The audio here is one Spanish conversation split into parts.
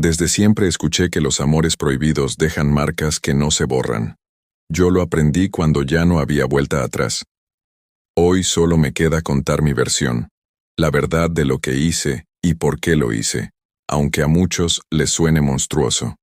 Desde siempre escuché que los amores prohibidos dejan marcas que no se borran. Yo lo aprendí cuando ya no había vuelta atrás. Hoy solo me queda contar mi versión, la verdad de lo que hice y por qué lo hice, aunque a muchos les suene monstruoso.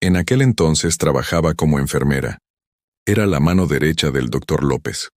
En aquel entonces trabajaba como enfermera. Era la mano derecha del doctor López.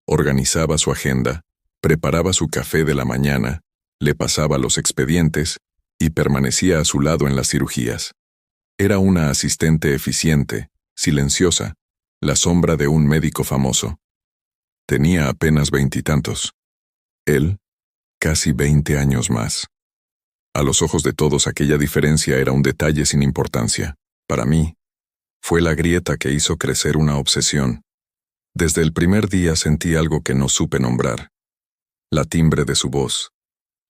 Organizaba su agenda, preparaba su café de la mañana, le pasaba los expedientes y permanecía a su lado en las cirugías. Era una asistente eficiente, silenciosa, la sombra de un médico famoso. Tenía apenas 20 y tantos. Él, casi 20 años más. A los ojos de todos aquella diferencia era un detalle sin importancia. Para mí, fue la grieta que hizo crecer una obsesión. Desde el primer día sentí algo que no supe nombrar. La timbre de su voz,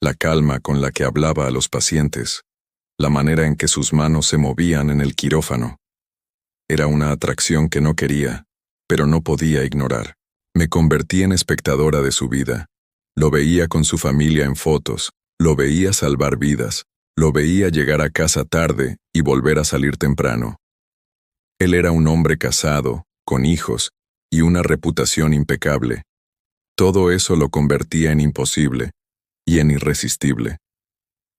la calma con la que hablaba a los pacientes, la manera en que sus manos se movían en el quirófano. Era una atracción que no quería, pero no podía ignorar. Me convertí en espectadora de su vida. Lo veía con su familia en fotos, lo veía salvar vidas, lo veía llegar a casa tarde y volver a salir temprano. Él era un hombre casado, con hijos, y una reputación impecable. Todo eso lo convertía en imposible y en irresistible.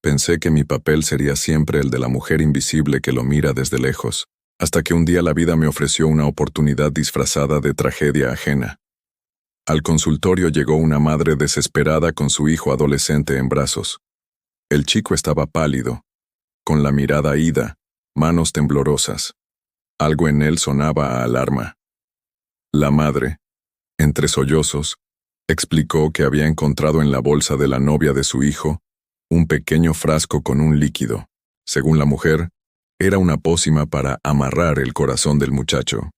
Pensé que mi papel sería siempre el de la mujer invisible que lo mira desde lejos, hasta que un día la vida me ofreció una oportunidad disfrazada de tragedia ajena. Al consultorio llegó una madre desesperada con su hijo adolescente en brazos. El chico estaba pálido, con la mirada ida, manos temblorosas. Algo en él sonaba a alarma. La madre, entre sollozos, explicó que había encontrado en la bolsa de la novia de su hijo un pequeño frasco con un líquido. Según la mujer, era una pócima para amarrar el corazón del muchacho.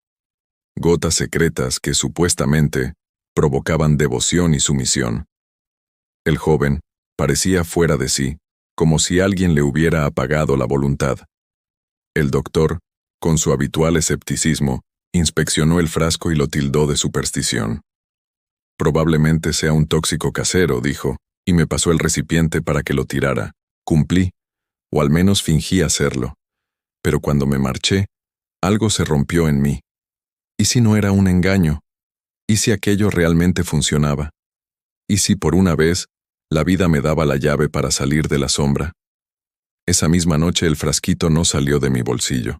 Gotas secretas que supuestamente provocaban devoción y sumisión. El joven parecía fuera de sí, como si alguien le hubiera apagado la voluntad. El doctor, con su habitual escepticismo, inspeccionó el frasco y lo tildó de superstición. Probablemente sea un tóxico casero, dijo, y me pasó el recipiente para que lo tirara. Cumplí, o al menos fingí hacerlo. Pero cuando me marché, algo se rompió en mí. ¿Y si no era un engaño? ¿Y si aquello realmente funcionaba? ¿Y si por una vez la vida me daba la llave para salir de la sombra? Esa misma noche el frasquito no salió de mi bolsillo.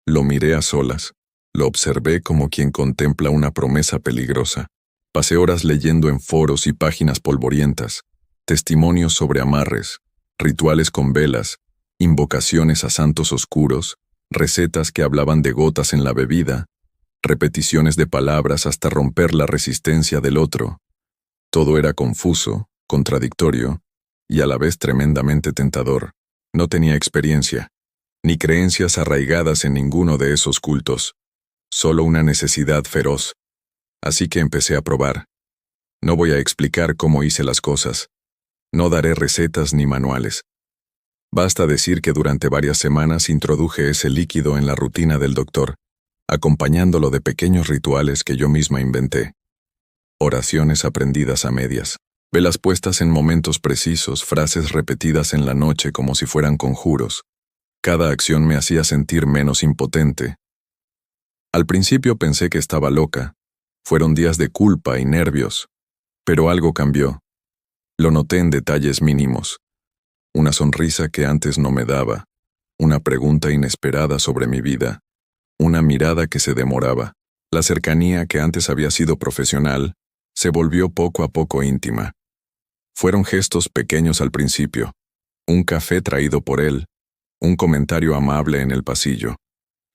Lo miré a solas, lo observé como quien contempla una promesa peligrosa. Pasé horas leyendo en foros y páginas polvorientas, testimonios sobre amarres, rituales con velas, invocaciones a santos oscuros, recetas que hablaban de gotas en la bebida, repeticiones de palabras hasta romper la resistencia del otro. Todo era confuso, contradictorio y a la vez tremendamente tentador. No tenía experiencia, ni creencias arraigadas en ninguno de esos cultos, solo una necesidad feroz. Así que empecé a probar. No voy a explicar cómo hice las cosas. No daré recetas ni manuales. Basta decir que durante varias semanas introduje ese líquido en la rutina del doctor, acompañándolo de pequeños rituales que yo misma inventé. Oraciones aprendidas a medias, velas puestas en momentos precisos, frases repetidas en la noche como si fueran conjuros. Cada acción me hacía sentir menos impotente. Al principio pensé que estaba loca. Fueron días de culpa y nervios, pero algo cambió. Lo noté en detalles mínimos. Una sonrisa que antes no me daba, una pregunta inesperada sobre mi vida, una mirada que se demoraba. La cercanía que antes había sido profesional se volvió poco a poco íntima. Fueron gestos pequeños al principio, un café traído por él, un comentario amable en el pasillo.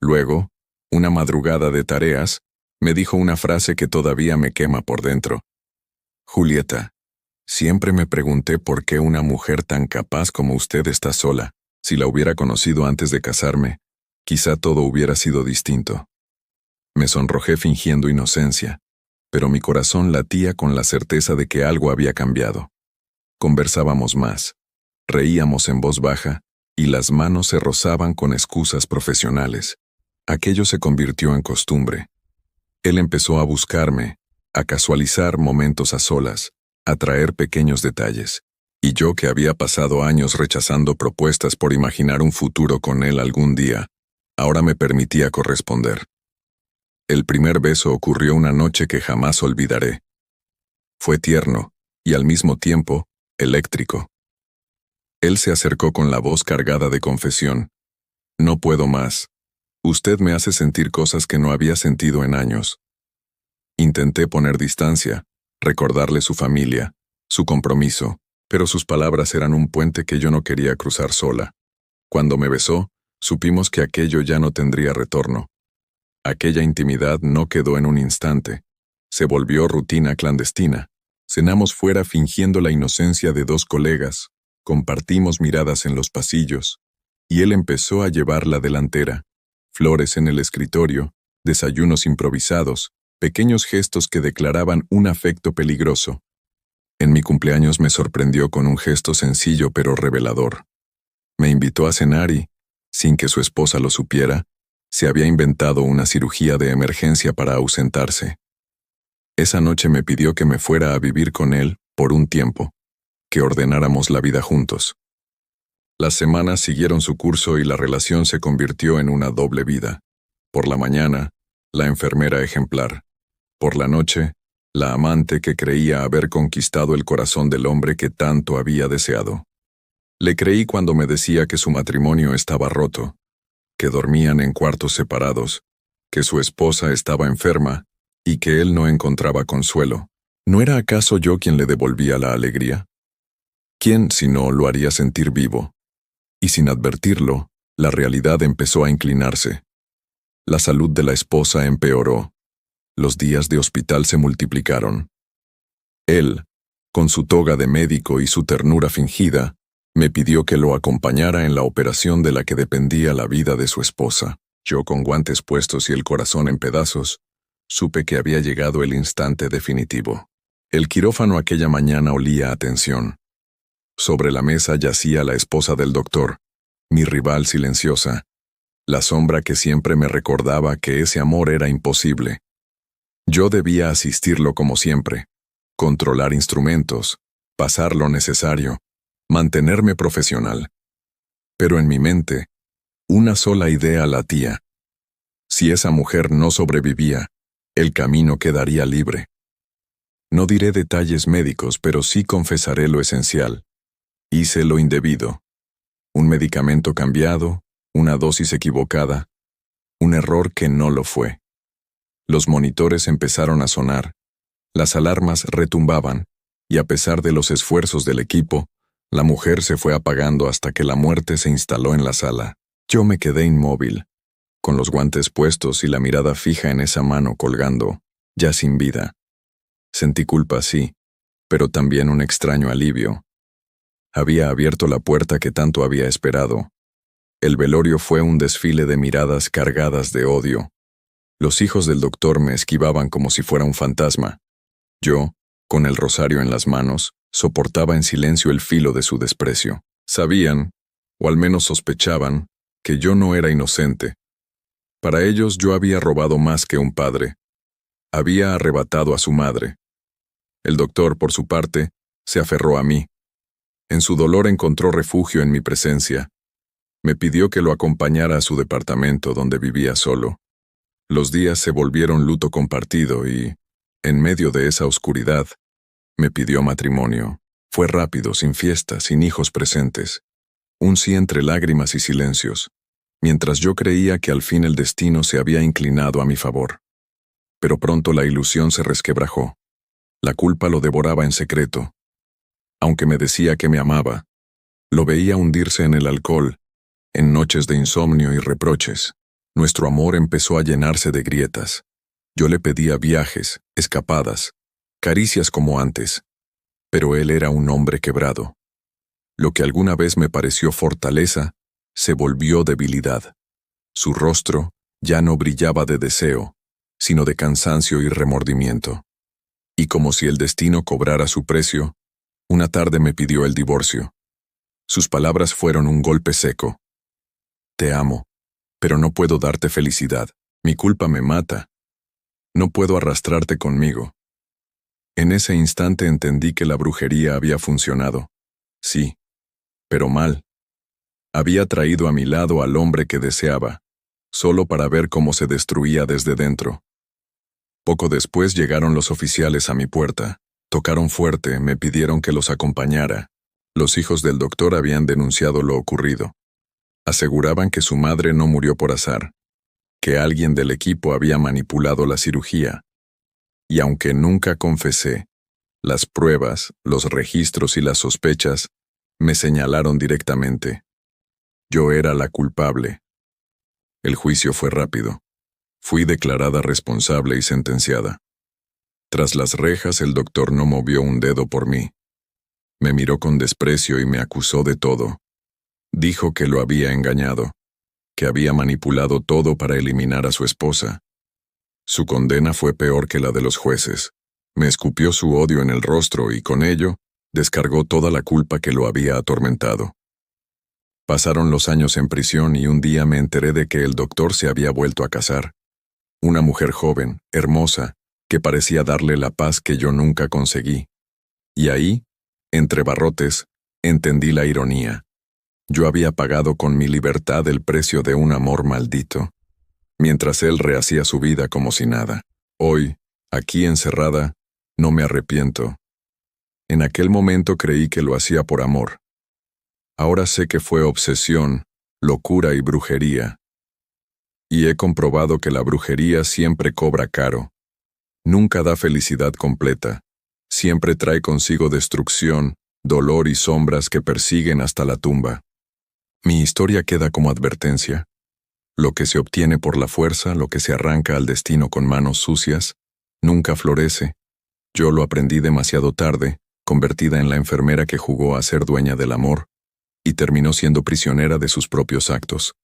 Luego, una madrugada de tareas, me dijo una frase que todavía me quema por dentro. Julieta, siempre me pregunté por qué una mujer tan capaz como usted está sola. Si la hubiera conocido antes de casarme, quizá todo hubiera sido distinto. Me sonrojé fingiendo inocencia, pero mi corazón latía con la certeza de que algo había cambiado. Conversábamos más, reíamos en voz baja, y las manos se rozaban con excusas profesionales. Aquello se convirtió en costumbre. Él empezó a buscarme, a casualizar momentos a solas, a traer pequeños detalles. Y yo que había pasado años rechazando propuestas por imaginar un futuro con él algún día, ahora me permitía corresponder. El primer beso ocurrió una noche que jamás olvidaré. Fue tierno, y al mismo tiempo, eléctrico. Él se acercó con la voz cargada de confesión. No puedo más. Usted me hace sentir cosas que no había sentido en años. Intenté poner distancia, recordarle su familia, su compromiso, pero sus palabras eran un puente que yo no quería cruzar sola. Cuando me besó, supimos que aquello ya no tendría retorno. Aquella intimidad no quedó en un instante. Se volvió rutina clandestina. Cenamos fuera fingiendo la inocencia de dos colegas, compartimos miradas en los pasillos, y él empezó a llevar la delantera. Flores en el escritorio, desayunos improvisados, pequeños gestos que declaraban un afecto peligroso. En mi cumpleaños me sorprendió con un gesto sencillo pero revelador. Me invitó a cenar y, sin que su esposa lo supiera, se había inventado una cirugía de emergencia para ausentarse. Esa noche me pidió que me fuera a vivir con él por un tiempo, que ordenáramos la vida juntos. Las semanas siguieron su curso y la relación se convirtió en una doble vida. Por la mañana, la enfermera ejemplar. Por la noche, la amante que creía haber conquistado el corazón del hombre que tanto había deseado. Le creí cuando me decía que su matrimonio estaba roto, que dormían en cuartos separados, que su esposa estaba enferma y que él no encontraba consuelo. ¿No era acaso yo quien le devolvía la alegría? ¿Quién, si no, lo haría sentir vivo? Y sin advertirlo, la realidad empezó a inclinarse. La salud de la esposa empeoró. Los días de hospital se multiplicaron. Él, con su toga de médico y su ternura fingida, me pidió que lo acompañara en la operación de la que dependía la vida de su esposa. Yo, con guantes puestos y el corazón en pedazos, supe que había llegado el instante definitivo. El quirófano aquella mañana olía a tensión. Sobre la mesa yacía la esposa del doctor, mi rival silenciosa, la sombra que siempre me recordaba que ese amor era imposible. Yo debía asistirlo como siempre, controlar instrumentos, pasar lo necesario, mantenerme profesional. Pero en mi mente, una sola idea latía. Si esa mujer no sobrevivía, el camino quedaría libre. No diré detalles médicos, pero sí confesaré lo esencial. Hice lo indebido. Un medicamento cambiado, una dosis equivocada, un error que no lo fue. Los monitores empezaron a sonar, las alarmas retumbaban, y a pesar de los esfuerzos del equipo, la mujer se fue apagando hasta que la muerte se instaló en la sala. Yo me quedé inmóvil, con los guantes puestos y la mirada fija en esa mano colgando, ya sin vida. Sentí culpa, sí, pero también un extraño alivio. Había abierto la puerta que tanto había esperado. El velorio fue un desfile de miradas cargadas de odio. Los hijos del doctor me esquivaban como si fuera un fantasma. Yo, con el rosario en las manos, soportaba en silencio el filo de su desprecio. Sabían, o al menos sospechaban, que yo no era inocente. Para ellos yo había robado más que un padre. Había arrebatado a su madre. El doctor, por su parte, se aferró a mí. En su dolor encontró refugio en mi presencia. Me pidió que lo acompañara a su departamento donde vivía solo. Los días se volvieron luto compartido y, en medio de esa oscuridad, me pidió matrimonio. Fue rápido, sin fiesta, sin hijos presentes. Un sí entre lágrimas y silencios, mientras yo creía que al fin el destino se había inclinado a mi favor. Pero pronto la ilusión se resquebrajó. La culpa lo devoraba en secreto. Aunque me decía que me amaba, lo veía hundirse en el alcohol, en noches de insomnio y reproches. Nuestro amor empezó a llenarse de grietas. Yo le pedía viajes, escapadas, caricias como antes, pero él era un hombre quebrado. Lo que alguna vez me pareció fortaleza, se volvió debilidad. Su rostro ya no brillaba de deseo, sino de cansancio y remordimiento. Y como si el destino cobrara su precio, una tarde me pidió el divorcio. Sus palabras fueron un golpe seco. Te amo, pero no puedo darte felicidad. Mi culpa me mata. No puedo arrastrarte conmigo. En ese instante entendí que la brujería había funcionado. Sí, pero mal. Había traído a mi lado al hombre que deseaba, solo para ver cómo se destruía desde dentro. Poco después llegaron los oficiales a mi puerta. Tocaron fuerte, me pidieron que los acompañara. Los hijos del doctor habían denunciado lo ocurrido. Aseguraban que su madre no murió por azar, que alguien del equipo había manipulado la cirugía. Y aunque nunca confesé, las pruebas, los registros y las sospechas me señalaron directamente. Yo era la culpable. El juicio fue rápido. Fui declarada responsable y sentenciada. Tras las rejas, el doctor no movió un dedo por mí. Me miró con desprecio y me acusó de todo. Dijo que lo había engañado, que había manipulado todo para eliminar a su esposa. Su condena fue peor que la de los jueces. Me escupió su odio en el rostro y con ello descargó toda la culpa que lo había atormentado. Pasaron los años en prisión y un día me enteré de que el doctor se había vuelto a casar. Una mujer joven, hermosa, que parecía darle la paz que yo nunca conseguí. Y ahí, entre barrotes, entendí la ironía. Yo había pagado con mi libertad el precio de un amor maldito, mientras él rehacía su vida como si nada. Hoy, aquí encerrada, no me arrepiento. En aquel momento creí que lo hacía por amor. Ahora sé que fue obsesión, locura y brujería. Y he comprobado que la brujería siempre cobra caro. Nunca da felicidad completa. Siempre trae consigo destrucción, dolor y sombras que persiguen hasta la tumba. Mi historia queda como advertencia. Lo que se obtiene por la fuerza, lo que se arranca al destino con manos sucias, nunca florece. Yo lo aprendí demasiado tarde, convertida en la enfermera que jugó a ser dueña del amor, y terminó siendo prisionera de sus propios actos.